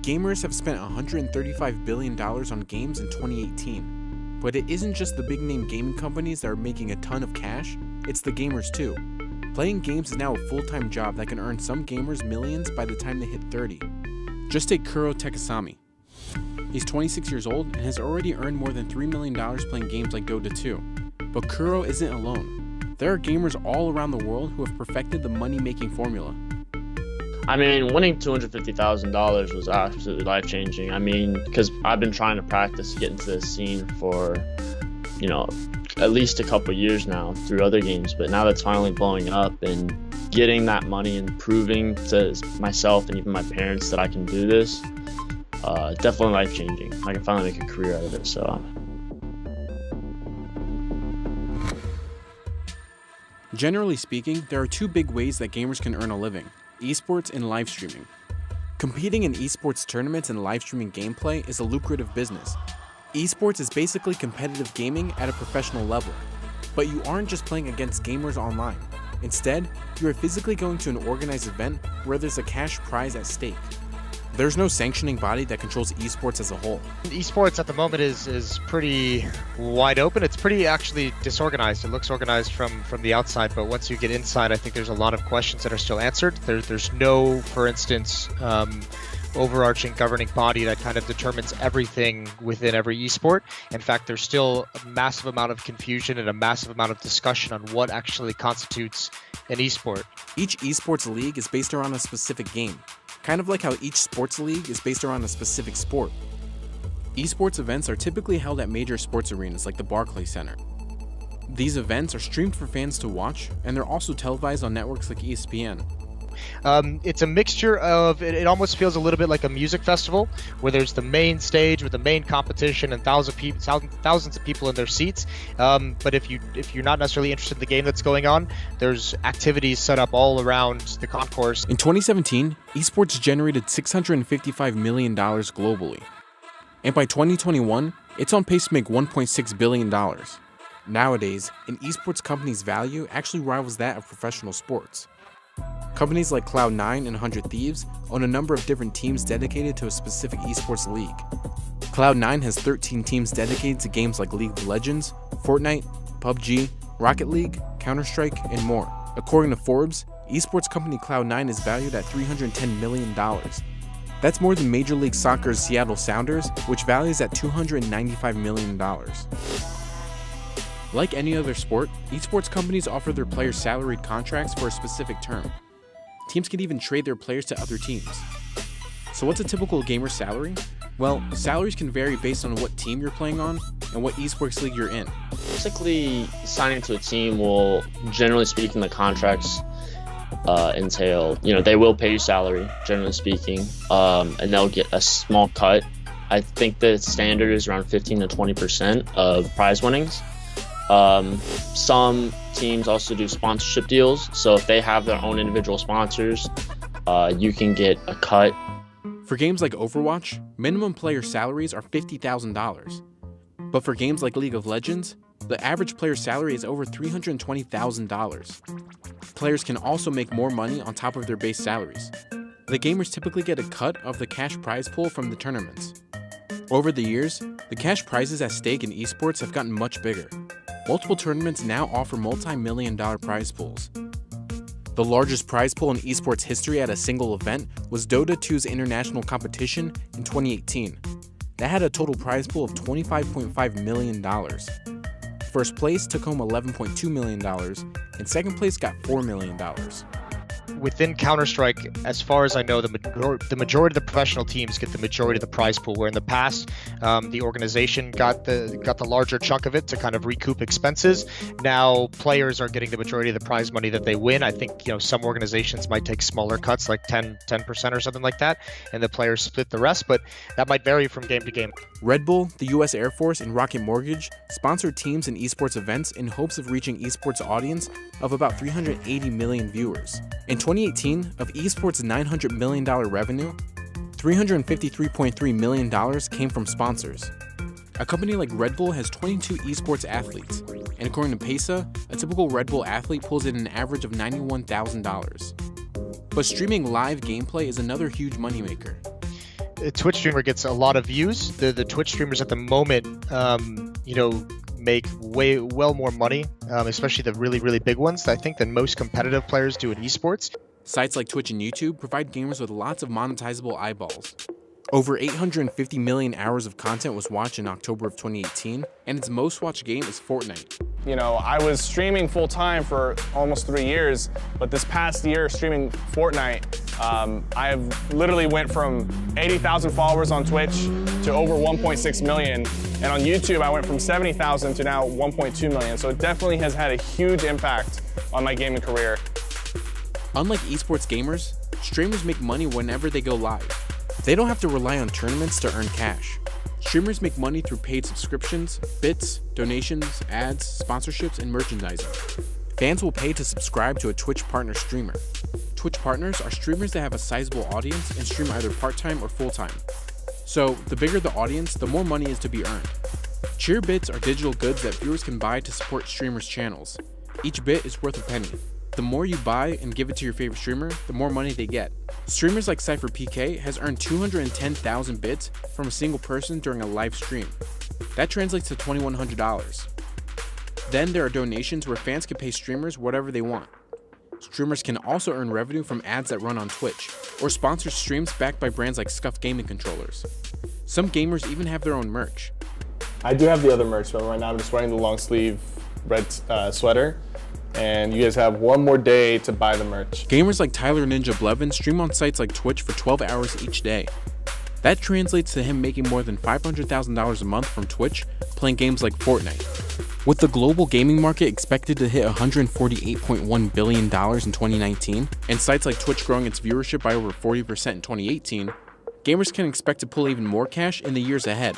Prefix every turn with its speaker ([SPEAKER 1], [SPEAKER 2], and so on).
[SPEAKER 1] Gamers have spent $135 billion on games in 2018. But it isn't just the big name gaming companies that are making a ton of cash, it's the gamers too. Playing games is now a full-time job that can earn some gamers millions by the time they hit 30. Just take Kuro Takasami. He's 26 years old and has already earned more than $3 million playing games like Dota 2. But Kuro isn't alone. There are gamers all around the world who have perfected the money-making formula.
[SPEAKER 2] I mean, winning $250,000 was absolutely life-changing. I mean, because I've been trying to practice to get into this scene for, at least a couple years now through other games. But now that's finally blowing up and getting that money and proving to myself and even my parents that I can do this, definitely life-changing. I can finally make a career out of it, so.
[SPEAKER 1] Generally speaking, there are two big ways that gamers can earn a living: esports and live streaming. Competing in esports tournaments and live streaming gameplay is a lucrative business. Esports is basically competitive gaming at a professional level. But you aren't just playing against gamers online. Instead, you are physically going to an organized event where there's a cash prize at stake. There's no sanctioning body that controls esports as a whole.
[SPEAKER 3] Esports at the moment is pretty wide open. It's pretty actually disorganized. It looks organized from the outside, but once you get inside, I think there's a lot of questions that are still answered. There's no, for instance, overarching governing body that kind of determines everything within every esport. In fact, there's still a massive amount of confusion and a massive amount of discussion on what actually constitutes an esport.
[SPEAKER 1] Each esports league is based around a specific game, kind of like how each sports league is based around a specific sport. Esports events are typically held at major sports arenas like the Barclays Center. These events are streamed for fans to watch, and they're also televised on networks like ESPN.
[SPEAKER 3] It's a mixture of, it almost feels a little bit like a music festival, where there's the main stage with the main competition and thousands of people in their seats. But if you're not necessarily interested in the game that's going on, there's activities set up all around the concourse.
[SPEAKER 1] In 2017, esports generated $655 million globally. And by 2021, it's on pace to make $1.6 billion. Nowadays, an esports company's value actually rivals that of professional sports. Companies like Cloud9 and 100 Thieves own a number of different teams dedicated to a specific esports league. Cloud9 has 13 teams dedicated to games like League of Legends, Fortnite, PUBG, Rocket League, Counter-Strike, and more. According to Forbes, esports company Cloud9 is valued at $310 million. That's more than Major League Soccer's Seattle Sounders, which values at $295 million. Like any other sport, esports companies offer their players salaried contracts for a specific term. Teams can even trade their players to other teams. So what's a typical gamer salary? Well, salaries can vary based on what team you're playing on and what esports league you're in.
[SPEAKER 2] Basically, signing to a team will, generally speaking, the contracts entail, they will pay you salary, generally speaking, and they'll get a small cut. I think the standard is around 15 to 20% of prize winnings. Some teams also do sponsorship deals, so if they have their own individual sponsors, you can get a cut.
[SPEAKER 1] For games like Overwatch, minimum player salaries are $50,000. But for games like League of Legends, the average player salary is over $320,000. Players can also make more money on top of their base salaries. The gamers typically get a cut of the cash prize pool from the tournaments. Over the years, the cash prizes at stake in esports have gotten much bigger. Multiple tournaments now offer multi-million-dollar prize pools. The largest prize pool in esports history at a single event was Dota 2's international competition in 2018. That had a total prize pool of $25.5 million. First place took home $11.2 million, and second place got $4 million.
[SPEAKER 3] Within Counter-Strike, as far as I know, the majority of the professional teams get the majority of the prize pool, where in the past, the organization got the larger chunk of it to kind of recoup expenses. Now, players are getting the majority of the prize money that they win. I think, some organizations might take smaller cuts, like 10% or something like that, and the players split the rest, but that might vary from game to game.
[SPEAKER 1] Red Bull, the US Air Force, and Rocket Mortgage sponsor teams in esports events in hopes of reaching esports audience of about 380 million viewers. In 2018, of esports' $900 million revenue, $353.3 million came from sponsors. A company like Red Bull has 22 esports athletes, and according to Pesa, a typical Red Bull athlete pulls in an average of $91,000. But streaming live gameplay is another huge moneymaker.
[SPEAKER 3] a Twitch streamer gets a lot of views. The Twitch streamers at the moment, make well more money, especially the really big ones, I think, than most competitive players do in esports.
[SPEAKER 1] Sites like Twitch and YouTube provide gamers with lots of monetizable eyeballs. Over 850 million hours of content was watched in October of 2018, and its most watched game is Fortnite.
[SPEAKER 4] You know, I was streaming full time for almost 3 years, but this past year streaming Fortnite, I have literally went from 80,000 followers on Twitch to over 1.6 million. And on YouTube, I went from 70,000 to now 1.2 million. So it definitely has had a huge impact on my gaming career.
[SPEAKER 1] Unlike esports gamers, streamers make money whenever they go live. They don't have to rely on tournaments to earn cash. Streamers make money through paid subscriptions, bits, donations, ads, sponsorships, and merchandising. Fans will pay to subscribe to a Twitch partner streamer. Twitch partners are streamers that have a sizable audience and stream either part-time or full-time. So, the bigger the audience, the more money is to be earned. Cheer bits are digital goods that viewers can buy to support streamers' channels. Each bit is worth a penny. The more you buy and give it to your favorite streamer, the more money they get. Streamers like CypherPK has earned 210,000 bits from a single person during a live stream. That translates to $2,100. Then there are donations where fans can pay streamers whatever they want. Streamers can also earn revenue from ads that run on Twitch, or sponsor streams backed by brands like Scuf gaming controllers. Some gamers even have their own merch.
[SPEAKER 4] I do have the other merch, but right now I'm just wearing the long sleeve red sweater. And you guys have one more day to buy the merch.
[SPEAKER 1] Gamers like Tyler Ninja Blevin stream on sites like Twitch for 12 hours each day. That translates to him making more than $500,000 a month from Twitch playing games like Fortnite. With the global gaming market expected to hit $148.1 billion in 2019, and sites like Twitch growing its viewership by over 40% in 2018, gamers can expect to pull even more cash in the years ahead.